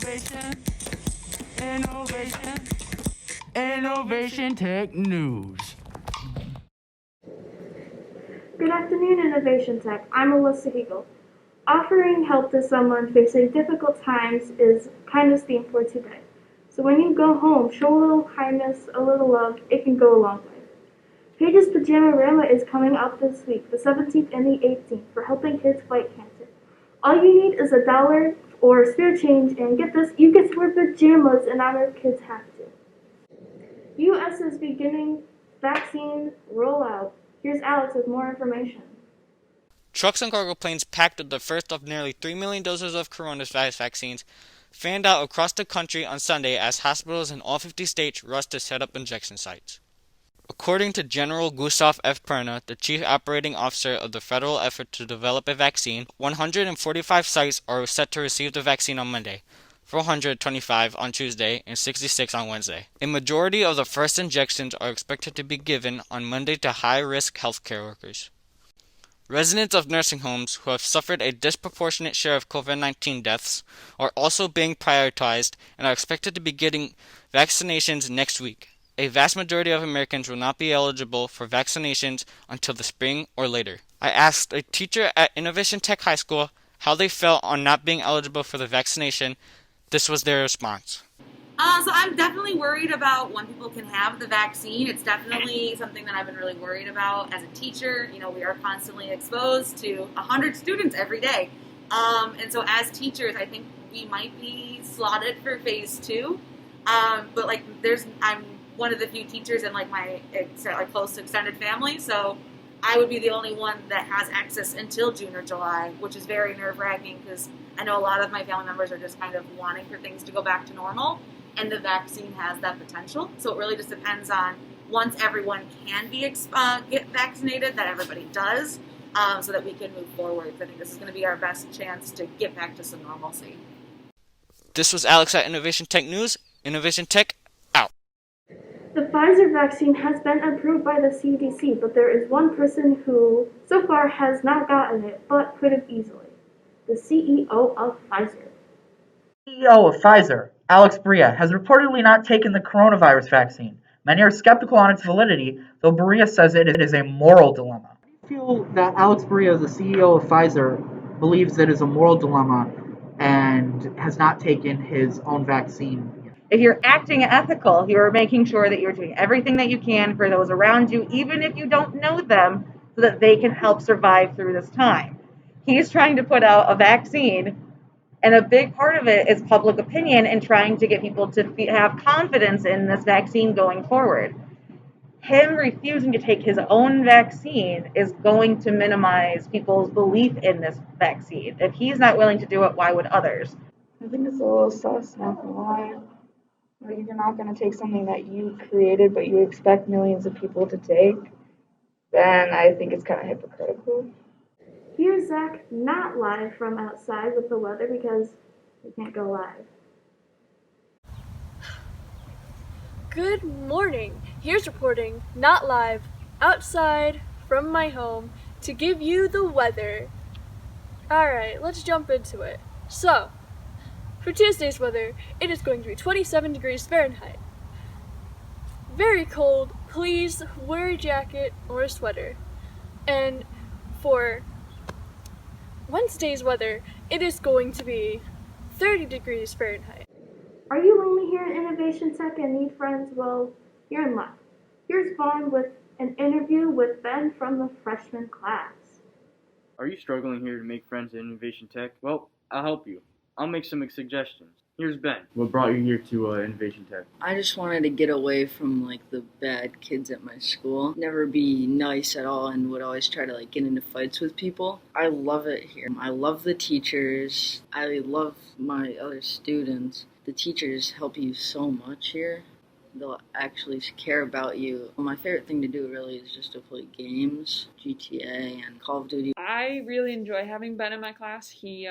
Innovation, innovation, innovation tech news. Good afternoon, Innovation Tech. I'm Alyssa Hegel. Offering help to someone facing difficult times is kindness theme for today. So when you go home, show a little kindness, a little love. It can go a long way. Paige's Pajama-rama is coming up this week, the 17th and the 18th, for helping kids fight cancer. All you need is $1 or spare change, and get this, you get to wear pajamas in honor of Kids Have to. U.S. is beginning vaccine rollout. Here's Alex with more information. Trucks and cargo planes packed with the first of nearly 3 million doses of coronavirus vaccines fanned out across the country on Sunday as hospitals in all 50 states rushed to set up injection sites. According to General Gustav F. Perna, the chief operating officer of the federal effort to develop a vaccine, 145 sites are set to receive the vaccine on Monday, 425 on Tuesday, and 66 on Wednesday. A majority of the first injections are expected to be given on Monday to high-risk healthcare workers. Residents of nursing homes who have suffered a disproportionate share of COVID-19 deaths are also being prioritized and are expected to be getting vaccinations next week. A vast majority of Americans will not be eligible for vaccinations until the spring or later. I asked a teacher at Innovation Tech High School how they felt on not being eligible for the vaccination. This was their response. So I'm definitely worried about when people can have the vaccine. It's definitely something that I've been really worried about as a teacher. You know, we are constantly exposed to 100 students every day. And so as teachers, I think we might be slotted for phase 2. But like I'm one of the few teachers in like my close extended family. So I would be the only one that has access until June or July, which is very nerve-wracking because I know a lot of my family members are just kind of wanting for things to go back to normal. And the vaccine has that potential. So it really just depends on once everyone can be get vaccinated, that everybody does, so that we can move forward. I think this is going to be our best chance to get back to some normalcy. This was Alex at Innovation Tech News. Innovation Tech, out. The Pfizer vaccine has been approved by the CDC, but there is one person who so far has not gotten it, but could have easily. The CEO of Pfizer. CEO of Pfizer, Alex Beria, has reportedly not taken the coronavirus vaccine. Many are skeptical on its validity, though Beria says it is a moral dilemma. Do you feel that Alex Beria, the CEO of Pfizer, believes it is a moral dilemma and has not taken his own vaccine? If you're acting ethical, you're making sure that you're doing everything that you can for those around you, even if you don't know them, so that they can help survive through this time. He's trying to put out a vaccine, and a big part of it is public opinion and trying to get people to have confidence in this vaccine going forward. Him refusing to take his own vaccine is going to minimize people's belief in this vaccine. If he's not willing to do it, why would others? I think it's a little sus, not gonna lie. Like, if you're not gonna take something that you created but you expect millions of people to take, then I think it's kind of hypocritical. Here's Zach, not live from outside with the weather because we can't go live. Good morning. Here's reporting, not live, outside from my home to give you the weather. Alright, let's jump into it. So, for Tuesday's weather, it is going to be 27 degrees Fahrenheit. Very cold, please wear a jacket or a sweater. And for Wednesday's weather, it is going to be 30 degrees Fahrenheit. Are you lonely here at Innovation Tech and need friends? Well, you're in luck. Here's Vaughn with an interview with Ben from the freshman class. Are you struggling here to make friends at Innovation Tech? Well, I'll help you. I'll make some suggestions. Here's Ben. What brought you here to Innovation Tech? I just wanted to get away from the bad kids at my school. Never be nice at all and would always try to get into fights with people. I love it here. I love the teachers. I love my other students. The teachers help you so much here. They'll actually care about you. My favorite thing to do really is just to play games, GTA and Call of Duty. I really enjoy having Ben in my class. He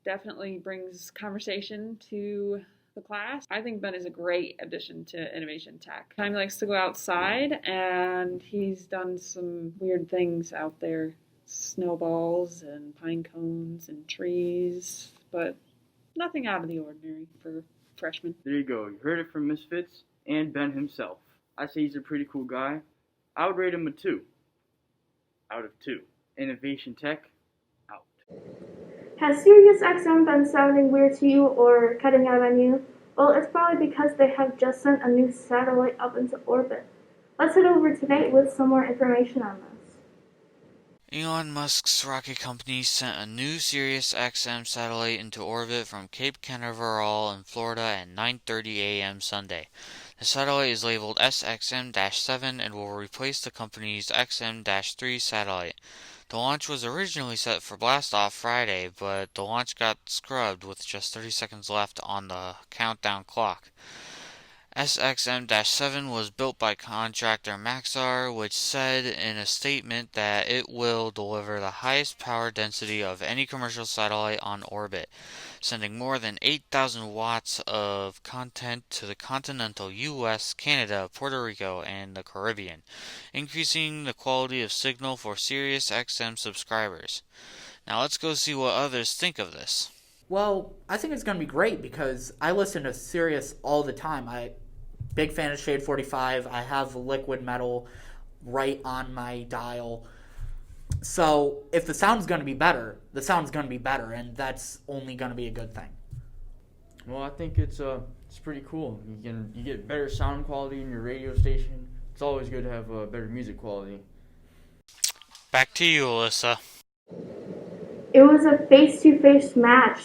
definitely brings conversation to the class. I think Ben is a great addition to Innovation Tech. He likes to go outside, and he's done some weird things out there. Snowballs and pine cones and trees, but Nothing out of the ordinary for freshmen. There you go. You heard it from Misfits and Ben himself. I say he's a pretty cool guy. I would rate him a 2 out of 2. Innovation Tech, out. Has SiriusXM been sounding weird to you or cutting out on you? Well, it's probably because they have just sent a new satellite up into orbit. Let's head over to Nate with some more information on this. Elon Musk's rocket company sent a new SiriusXM satellite into orbit from Cape Canaveral in Florida at 9:30 a.m. Sunday. The satellite is labeled SXM-7 and will replace the company's XM-3 satellite. The launch was originally set for blast-off Friday, but the launch got scrubbed with just 30 seconds left on the countdown clock. SXM-7 was built by contractor Maxar, which said in a statement that it will deliver the highest power density of any commercial satellite on orbit, sending more than 8,000 watts of content to the continental U.S., Canada, Puerto Rico, and the Caribbean, increasing the quality of signal for SiriusXM subscribers. Now let's go see what others think of this. Well, I think it's going to be great because I listen to Sirius all the time. Big fan of Shade 45. I have Liquid Metal right on my dial. So if the sound's going to be better, the sound's going to be better, and that's only going to be a good thing. Well, I think it's pretty cool. You get better sound quality in your radio station. It's always good to have better music quality. Back to you, Alyssa. It was a face-to-face match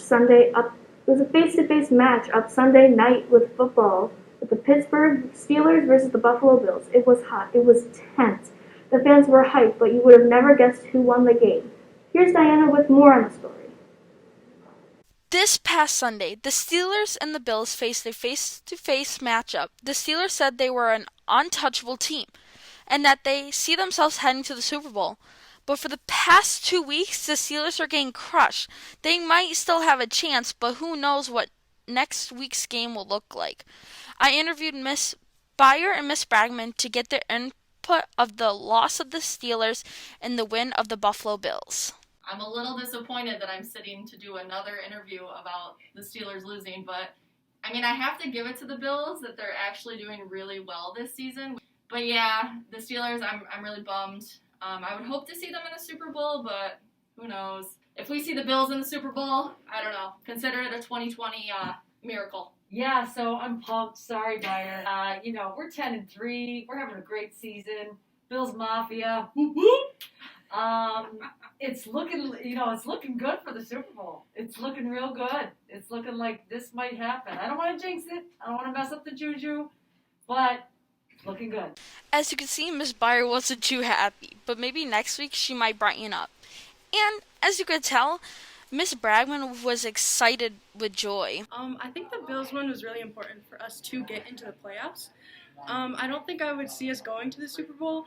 up Sunday night with football, with the Pittsburgh Steelers versus the Buffalo Bills. It was hot. It was tense. The fans were hyped, but you would have never guessed who won the game. Here's Diana with more on the story. This past Sunday, the Steelers and the Bills faced a face-to-face matchup. The Steelers said they were an untouchable team and that they see themselves heading to the Super Bowl. But for the past 2 weeks, the Steelers are getting crushed. They might still have a chance, but who knows what next week's game will look like. I interviewed Miss Beyer and Miss Bragman to get their input of the loss of the Steelers and the win of the Buffalo Bills. I'm a little disappointed that I'm sitting to do another interview about the Steelers losing, but I mean, I have to give it to the Bills that they're actually doing really well this season. But yeah, the Steelers, I'm really bummed. I would hope to see them in the Super Bowl, but who knows? If we see the Bills in the Super Bowl, I don't know. Consider it a 2020 miracle. Yeah, so I'm pumped. Sorry, Beyer. We're 10-3. We're having a great season. Bills Mafia. Whoop, whoop. It's looking good for the Super Bowl. It's looking real good. It's looking like this might happen. I don't want to jinx it. I don't want to mess up the juju, but it's looking good. As you can see, Miss Beyer wasn't too happy, but maybe next week she might brighten up. And as you could tell, Miss Bragman was excited with joy. I think the Bills one was really important for us to get into the playoffs. I don't think I would see us going to the Super Bowl.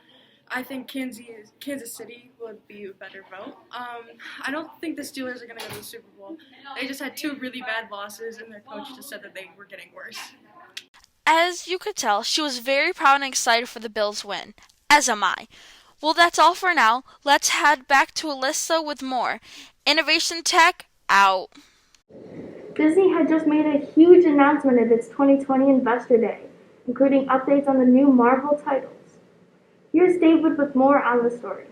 I think Kansas City would be a better vote. I don't think the Steelers are going to go to the Super Bowl. They just had 2 really bad losses, and their coach just said that they were getting worse. As you could tell, she was very proud and excited for the Bills' win, as am I. Well, that's all for now. Let's head back to Alyssa with more. Innovation Tech, out. Disney had just made a huge announcement at its 2020 Investor Day, including updates on the new Marvel titles. Here's David with more on the story.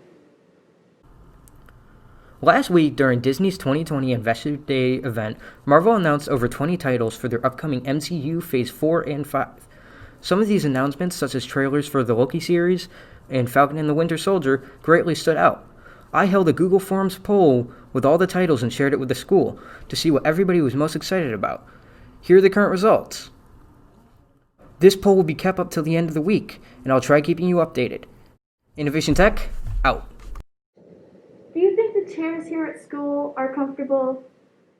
Last week, during Disney's 2020 Investor Day event, Marvel announced over 20 titles for their upcoming MCU Phase 4 and 5. Some of these announcements, such as trailers for the Loki series and Falcon and the Winter Soldier, greatly stood out. I held a Google Forms poll with all the titles and shared it with the school to see what everybody was most excited about. Here are the current results. This poll will be kept up till the end of the week, and I'll try keeping you updated. Innovation Tech, out. Do you think the chairs here at school are comfortable?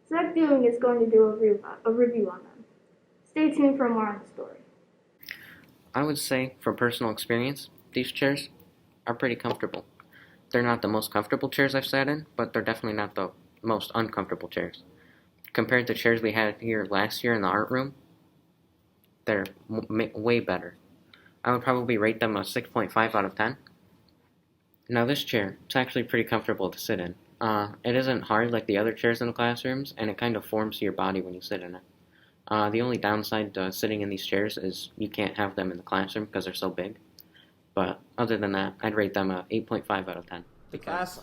Zach Dewing is going to do a review on them. Stay tuned for more on the story. I would say, from personal experience, these chairs are pretty comfortable. They're not the most comfortable chairs I've sat in, but they're definitely not the most uncomfortable chairs. Compared to chairs we had here last year in the art room, they're way better. I would probably rate them a 6.5 out of 10. Now this chair, it's actually pretty comfortable to sit in. It isn't hard like the other chairs in the classrooms, and it kind of forms to your body when you sit in it. The only downside to sitting in these chairs is you can't have them in the classroom because they're so big. But other than that, I'd rate them a 8.5 out of 10. The class,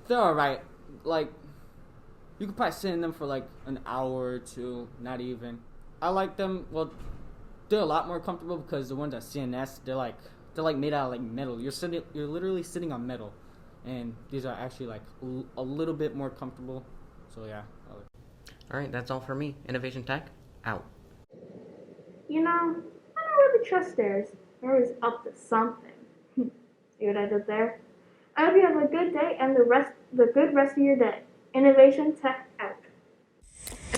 they're alright. Like, you could probably sit in them for like an hour or two, not even. I like them. Well, they're a lot more comfortable because the ones at CNS, they're like made out of like metal. You're literally sitting on metal, and these are actually like a little bit more comfortable. So yeah. Alright, that's all for me. Innovation Tech, out. You know, I don't really trust stairs. They're always up to something. See what I did there? I hope you have a good day and the good rest of your day. Innovation Tech out.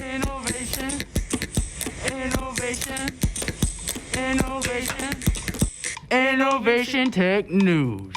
Innovation, innovation, innovation, Innovation Tech News.